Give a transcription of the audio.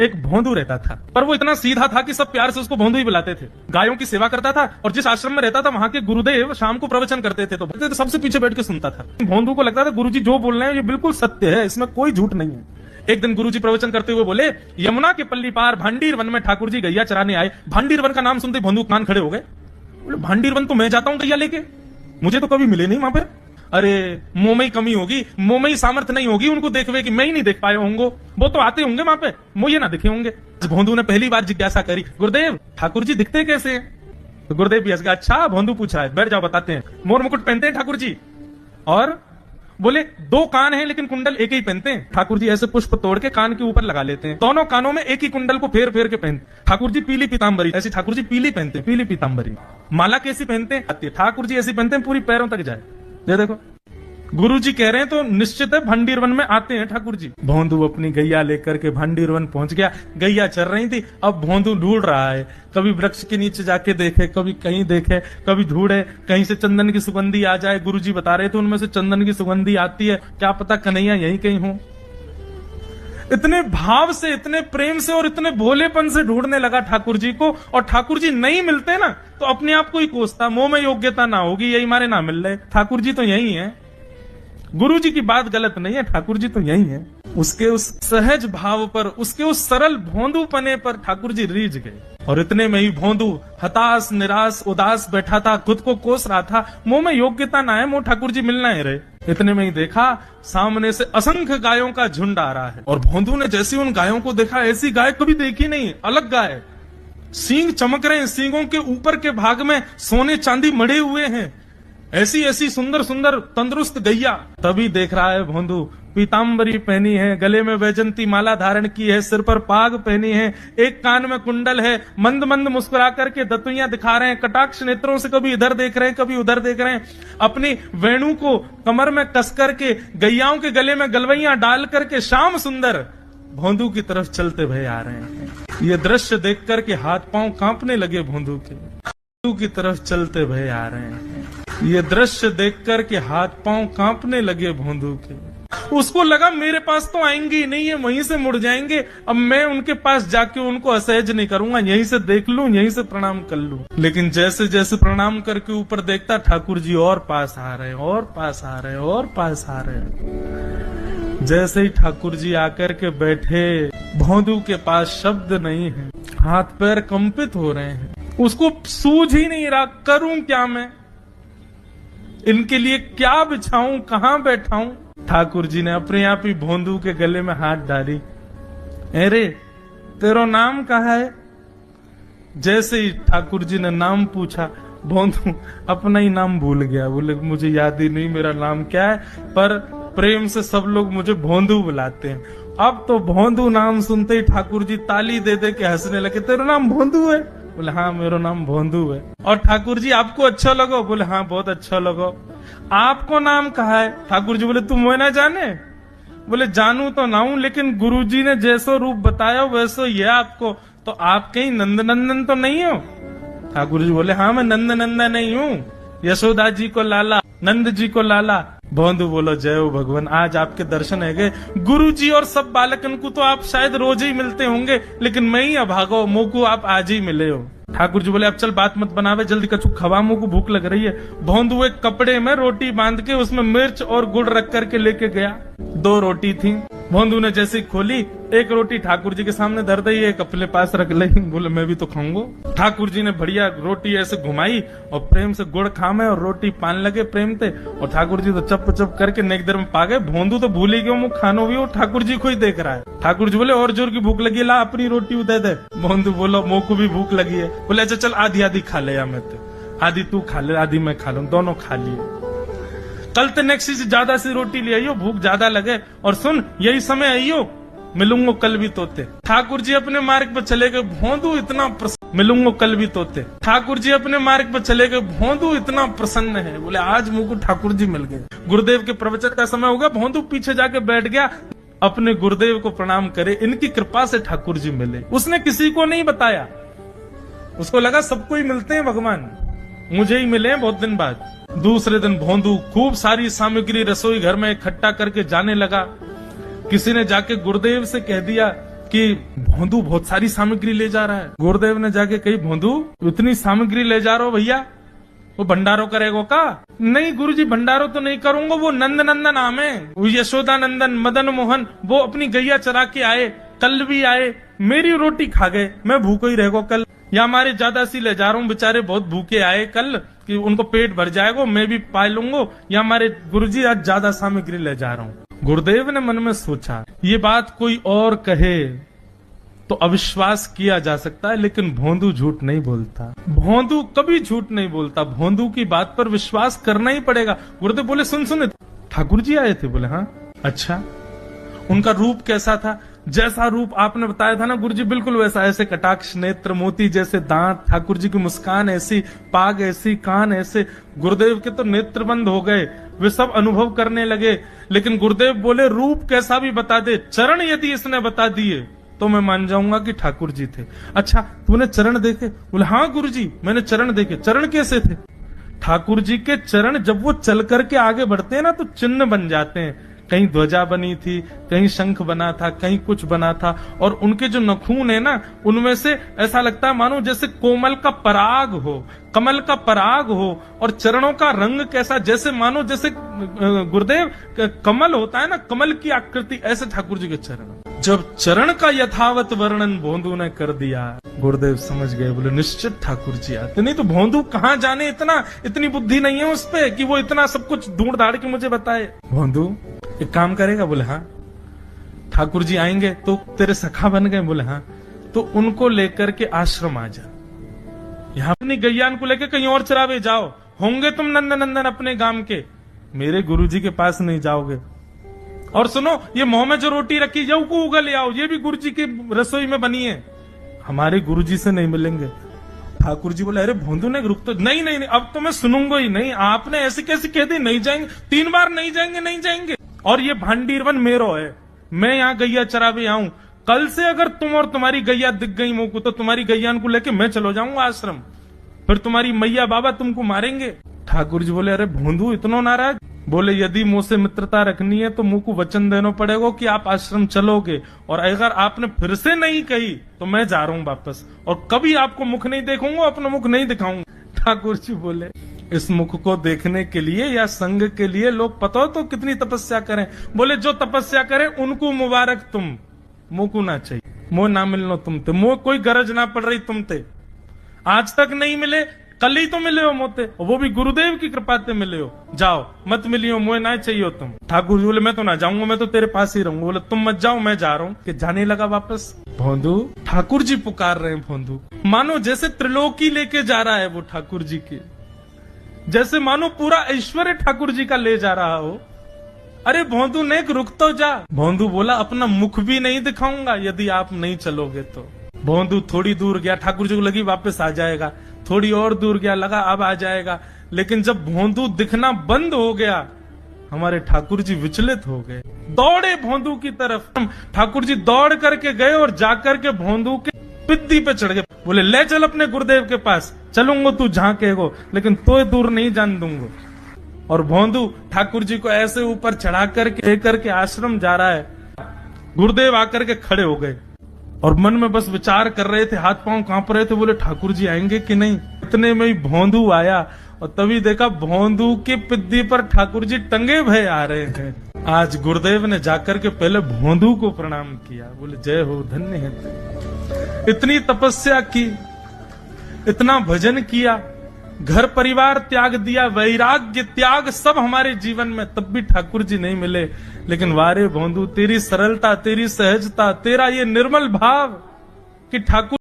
एक भोंदू रहता था, पर वो इतना सीधा था कि सब प्यार से उसको भोंदू ही बुलाते थे। गायों की सेवा करता था और जिस आश्रम में रहता था वहां के गुरुदेव शाम को प्रवचन करते थे तो सबसे पीछे बैठ के सुनता था। भोंदू को लगता था गुरुजी जो बोल रहे हैं ये बिल्कुल सत्य है, इसमें कोई झूठ नहीं है। एक दिन गुरुजी प्रवचन करते हुए बोले, यमुना के पल्ली पार भांडीर वन में ठाकुर जी गैया चराने आए। भांडीर वन का नाम सुनते भोंदू कान खड़े हो गए। बोले भांडीर वन तो मैं जाता हूँ गैया लेके, मुझे तो कभी मिले नहीं वहां पर। अरे मुंह में ही कमी होगी, मुंह में ही सामर्थ्य नहीं होगी उनको देखवे कि मैं ही नहीं देख पाए होंगे, वो तो आते होंगे वहां पे, मुझे ना दिखे होंगे। भोंदू ने पहली बार जिज्ञासा करी, गुरुदेव ठाकुर जी दिखते कैसे हैं? तो गुरुदेव भी हंस गया, अच्छा भोंदू पूछ रहा है, बैठ जाओ बताते हैं। मोर मुकुट पहनते हैं ठाकुर जी, और बोले दो कान हैं लेकिन कुंडल एक ही पहनते हैं। ठाकुर जी ऐसे पुष्प तोड़ के कान के ऊपर लगा लेते हैं, दोनों कानों में एक ही कुंडल को फेर फेर के पहनते। ठाकुर जी पीली पीताम्बरी, ऐसी ठाकुर जी पीली पहनते हैं, पीली पीताम्बरी। माला कैसी पहनते हैं? ठाकुर जी ऐसी पहनते हैं पूरी पैरों तक जाए। ये देखो गुरु जी कह रहे हैं तो निश्चित है भांडीर वन में आते हैं ठाकुर जी। भोंदू अपनी गैया लेकर के भांडीर वन पहुंच गया। गैया चल रही थी, अब भोंदू ढूंढ रहा है, कभी वृक्ष के नीचे जाके देखे, कभी कहीं देखे, कभी ढूंढे कहीं से चंदन की सुगंधी आ जाए। गुरु जी बता रहे थे उनमें से चंदन की सुगंधी आती है, क्या पता कन्हैया यहीं कहीं हो। इतने भाव से, इतने प्रेम से और इतने भोलेपन से ढूंढने लगा ठाकुर जी को, और ठाकुर जी नहीं मिलते ना तो अपने आप को ही कोसता, मुंह में योग्यता ना होगी, यही मारे ना मिल रहे, ठाकुर जी तो यही है। गुरु जी की बात गलत नहीं है, ठाकुर जी तो यही है। उसके उस सहज भाव पर, उसके उस सरल भोंदू पने पर ठाकुर जी रीझ गए। और इतने में ही भोंदू हताश निराश उदास बैठा था, खुद को कोस रहा था, मुंह में योग्यता ना है, मुंह ठाकुर जी मिलना ही रहे। इतने में ही देखा सामने से असंख्य गायों का झुंड आ रहा है, और भोंदू ने जैसे उन गायों को देखा, ऐसी गाय कभी देखी नहीं, अलग गाय, सींग चमक रहे हैं, सींगों के ऊपर के भाग में सोने चांदी मढ़े हुए हैं, ऐसी ऐसी सुंदर सुंदर तंदुरुस्त गैया। तभी देख रहा है भोंदू पीताम्बरी पहनी है, गले में वैजंती माला धारण की है, सिर पर पाग पहनी है, एक कान में कुंडल है, मंद मंद मुस्कुरा करके दतुइयां दिखा रहे हैं, कटाक्ष नेत्रों से कभी इधर देख रहे हैं कभी उधर देख रहे हैं, अपनी वेणु को कमर में कस करके गैयाओं के गले में गलवैया डाल करके श्याम सुंदर भोंदू की तरफ चलते भय आ रहे हैं। ये दृश्य देख करके हाथ पांव कांपने लगे भोंदू के, भोंदू की तरफ चलते भय आ रहे हैं। ये दृश्य देखकर के हाथ पांव कांपने लगे भोंदू के। उसको लगा मेरे पास तो आएंगे ही नहीं, ये वहीं से मुड़ जाएंगे, अब मैं उनके पास जाके उनको असहज नहीं करूंगा, यहीं से देख लूं, यहीं से प्रणाम कर लूं। लेकिन जैसे जैसे प्रणाम करके ऊपर देखता, ठाकुर जी और पास आ रहे हैं, और पास आ रहे हैं, और पास आ रहे हैं। जैसे ही ठाकुर जी आकर के बैठे, भोंदू के पास शब्द नहीं है, हाथ पैर कंपित हो रहे हैं, उसको सूझ ही नहीं रहा करूं क्या मैं, इनके लिए क्या बिछाऊं, कहां बैठाऊं। ठाकुर जी ने अपने आप ही भोंदू के गले में हाथ डाली, अरे तेरा नाम कहा है? जैसे ही ठाकुर जी ने नाम पूछा, भोंदू अपना ही नाम भूल गया, बोले मुझे याद ही नहीं मेरा नाम क्या है, पर प्रेम से सब लोग मुझे भोंदू बुलाते हैं। अब तो भोंदू नाम सुनते ही ठाकुर जी ताली दे दे के हंसने लगे, तेरा नाम भोंदू है? बोले हाँ मेरा नाम भोंदू है। और ठाकुर जी आपको अच्छा लगो? बोले हाँ बहुत अच्छा लगो। आपको नाम कहा है? ठाकुर जी बोले तुम वो ना जाने? बोले जानू तो ना हूं, लेकिन गुरुजी ने जैसो रूप बताया वैसो ये आपको, तो आप कहीं नंद नंदन तो नहीं हो? ठाकुर जी बोले हाँ मैं नंद नंदन नहीं हूँ, यशोदा जी को लाला, नंद जी को लाला। भोंदू बोलो जय हो भगवान, आज आपके दर्शन है गए। गुरु जी और सब बालकन को तो आप शायद रोज ही मिलते होंगे, लेकिन मैं ही अभागो, मोकू आप आज ही मिले हो। ठाकुर जी बोले अब चल बात मत बनावे, जल्दी कछु खवा, मुझको भूख लग रही है। भोंदू एक कपड़े में रोटी बांध के उसमें मिर्च और गुड़ रख करके लेके गया। 2 रोटी थी, भोंदू ने जैसे खोली, एक रोटी ठाकुर जी के सामने धर दी, एक अपने पास रख ली, बोले मैं भी तो खाऊंगा। ठाकुर जी ने बढ़िया रोटी ऐसे घुमाई और प्रेम से गुड़ खामे और रोटी पान लगे प्रेम से, और ठाकुर जी तो चप चप करके नेक देर में पा गए। भोंदू तो भूल ही गया मुँह खानो भी, और ठाकुर जी को ही देख रहा है। ठाकुर जी बोले और जोर की भूख लगी, ला अपनी रोटी दे दे। भोंदू बोलो मुँह को भी भूख लगी है। बोले अच्छा चल आधी आधी खा ले, या मैं तो आधी तू खा ले आधी मैं खा लूं, दोनों खा लिए। कल तो नेक्स्ट से ज्यादा सी रोटी ले आइयो, भूख ज्यादा लगे, और सुन यही समय आइयो, मिलूंगो कल भी तोते। ठाकुर जी अपने मार्ग पर चले गए। भोंदू इतना प्रसन्न, मिलूंगो कल भी तोते। ठाकुर जी अपने मार्ग पर चले गए। भोंदू इतना प्रसन्न है, बोले आज मुझको ठाकुर जी मिल गए। गुरुदेव के प्रवचन का समय होगा, भोंदू पीछे जाके बैठ गया, अपने गुरुदेव को प्रणाम करे, इनकी कृपा से ठाकुर जी मिले। उसने किसी को नहीं बताया, उसको लगा सबको ही मिलते हैं भगवान, मुझे ही मिले हैं बहुत दिन बाद। दूसरे दिन भोंदू खूब सारी सामग्री रसोई घर में इकट्ठा करके जाने लगा। किसी ने जाके गुरुदेव से कह दिया कि भोंदू बहुत सारी सामग्री ले जा रहा है। गुरुदेव ने जाके कही, भोंदू इतनी सामग्री ले जा रहा हो भैया, वो भंडारो करेगो का? नहीं गुरुजी, भंडारो तो नहीं करूंगा, वो नंद नंदन आम है, वो यशोदा नंदन मदन मोहन, वो अपनी गैया चरा के आए, कल भी आए, मेरी रोटी खा गए, मैं भूखो ही रहेगो कल। या हमारे ज्यादा सी ले जा रहा हूँ, बेचारे बहुत भूखे आए कल, कि उनको पेट भर जाएगा, मैं भी पा लूंगा, या हमारे गुरुजी आज ज्यादा सामग्री ले जा रहा हूँ। गुरुदेव ने मन में सोचा, ये बात कोई और कहे तो अविश्वास किया जा सकता है, लेकिन भोंदू झूठ नहीं बोलता। भोंदू कभी झूठ नहीं बोलता, भोंदू की बात पर विश्वास करना ही पड़ेगा। गुरुदेव बोले, सुन ठाकुर जी आए थे? बोले हाँ। अच्छा, उनका रूप कैसा था? जैसा रूप आपने बताया था ना गुरुजी, बिल्कुल वैसा, ऐसे कटाक्ष नेत्र, मोती जैसे दांत, ठाकुर जी की मुस्कान ऐसी, पाग ऐसी, कान ऐसे। गुरुदेव के तो नेत्र बंद हो गए, वे सब अनुभव करने लगे। लेकिन गुरुदेव बोले, रूप कैसा भी बता दे, चरण यदि इसने बता दिए तो मैं मान जाऊंगा कि ठाकुर जी थे। अच्छा, तूने चरण देखे? बोले हाँ गुरुजी, मैंने चरण देखे। चरण कैसे थे? ठाकुर जी के चरण जब वो चल करके आगे बढ़ते हैं ना, तो चिन्ह बन जाते हैं। कहीं ध्वजा बनी थी, कहीं शंख बना था, कहीं कुछ बना था, और उनके जो नखून है ना, उनमें से ऐसा लगता है मानो जैसे कोमल का पराग हो, कमल का पराग हो। और चरणों का रंग कैसा, जैसे मानो जैसे गुरुदेव कमल होता है ना, कमल की आकृति, ऐसे ठाकुर जी के चरण। जब चरण का यथावत वर्णन भोंदू ने कर दिया, गुरुदेव समझ गए, बोले निश्चित ठाकुर जी आते। नहीं तो भोंदू कहाँ जाने, इतनी बुद्धि नहीं है उस पे कि वो इतना सब कुछ ढूंढ धाड़ के मुझे बताए। भोंदू एक काम करेगा? बोले हाँ। ठाकुर जी आएंगे तो तेरे सखा बन गए? बोले हाँ। तो उनको लेकर के आश्रम आ जा, यहाँ अपनी गैयान को लेकर कहीं और चरावे जाओ, होंगे तुम नंदन नंदन अपने गांव के, मेरे गुरुजी के पास नहीं जाओगे। और सुनो, ये मुंह में जो रोटी रखी जाओ को उगल ले आओ, ये भी गुरुजी की रसोई में बनी है, हमारे गुरुजी से नहीं मिलेंगे। ठाकुर जी बोले, अरे भोंदू ने रुक तो नहीं, अब तो मैं सुनूंगा ही नहीं, आपने ऐसे कैसे कह दी नहीं जाएंगे? 3 बार नहीं जाएंगे। और ये भांडीरवन मेरो है, मैं यहाँ गैया चरावे आऊं, कल से अगर तुम और तुम्हारी गैया दिख गई मोको, तो तुम्हारी गैयान को लेके मैं चलो जाऊंगा आश्रम, फिर तुम्हारी मैया बाबा तुमको मारेंगे। ठाकुर जी बोले, अरे भोंदू इतना नाराज? बोले, यदि मुझसे मित्रता रखनी है तो मुंह को वचन देना पड़ेगा कि आप आश्रम चलोगे, और अगर आपने फिर से नहीं कही तो मैं जा रहा हूं वापस, और कभी आपको मुख नहीं देखूंगा, अपना मुख नहीं दिखाऊंगा। ठाकुर जी बोले, इस मुख को देखने के लिए या संग के लिए लोग पता हो तो कितनी तपस्या करें? बोले, जो तपस्या करें उनको मुबारक, तुम मुंह को ना चाहिए, मुंह ना मिलनो तुमते, मुंह कोई गरज ना पड़ रही तुमते, आज तक नहीं मिले, कल ही तो मिले हो मोते, वो भी गुरुदेव की कृपा से मिले हो, जाओ मत मिलियो, मुझे ना चाहिए तुम। ठाकुर जी बोले, मैं तो ना जाऊंगा, मैं तो तेरे पास ही रहूंगा। बोले, तुम मत जाओ, मैं जा रहा हूँ। कि जाने लगा वापस। भोंदू, ठाकुर जी पुकार रहे हैं भोंदू, मानो जैसे त्रिलोकी लेके जा रहा है वो ठाकुर जी की, जैसे मानो पूरा ऐश्वर्य ठाकुर जी का ले जा रहा हो। अरे भोंदू ने रुक तो जा। भोंदू बोला, अपना मुख भी नहीं दिखाऊंगा यदि आप नहीं चलोगे तो। भोंदू थोड़ी दूर गया, ठाकुर जी को लगी वापस आ जाएगा, थोड़ी और दूर गया, लगा अब आ जाएगा, लेकिन जब भोंदू दिखना बंद हो गया, हमारे ठाकुर जी विचलित हो गए, दौड़े भोंदू की तरफ। ठाकुर जी दौड़ करके गए और जाकर के भोंदू के पिद्दी पे चढ़ गए। बोले, ले चल अपने गुरुदेव के पास, चलूंगा तू जहां कहेगो, लेकिन तो दूर नहीं जान दूंगा। और भोंदू ठाकुर जी को ऐसे ऊपर चढ़ा करके आश्रम जा रहा है। गुरुदेव आकर के खड़े हो गए और मन में बस विचार कर रहे थे, हाथ पांव कांप रहे थे। बोले, ठाकुर जी आएंगे कि नहीं? इतने में ही भोंदू आया और तभी देखा भोंदू की पिद्दी पर ठाकुर जी टंगे भय आ रहे हैं। आज गुरुदेव ने जाकर के पहले भोंदू को प्रणाम किया। बोले, जय हो, धन्य है तू, इतनी तपस्या की, इतना भजन किया, घर परिवार त्याग दिया, वैराग्य त्याग सब हमारे जीवन में, तब भी ठाकुर जी नहीं मिले। लेकिन वारे भोंदू, तेरी सरलता, तेरी सहजता, तेरा ये निर्मल भाव कि ठाकुर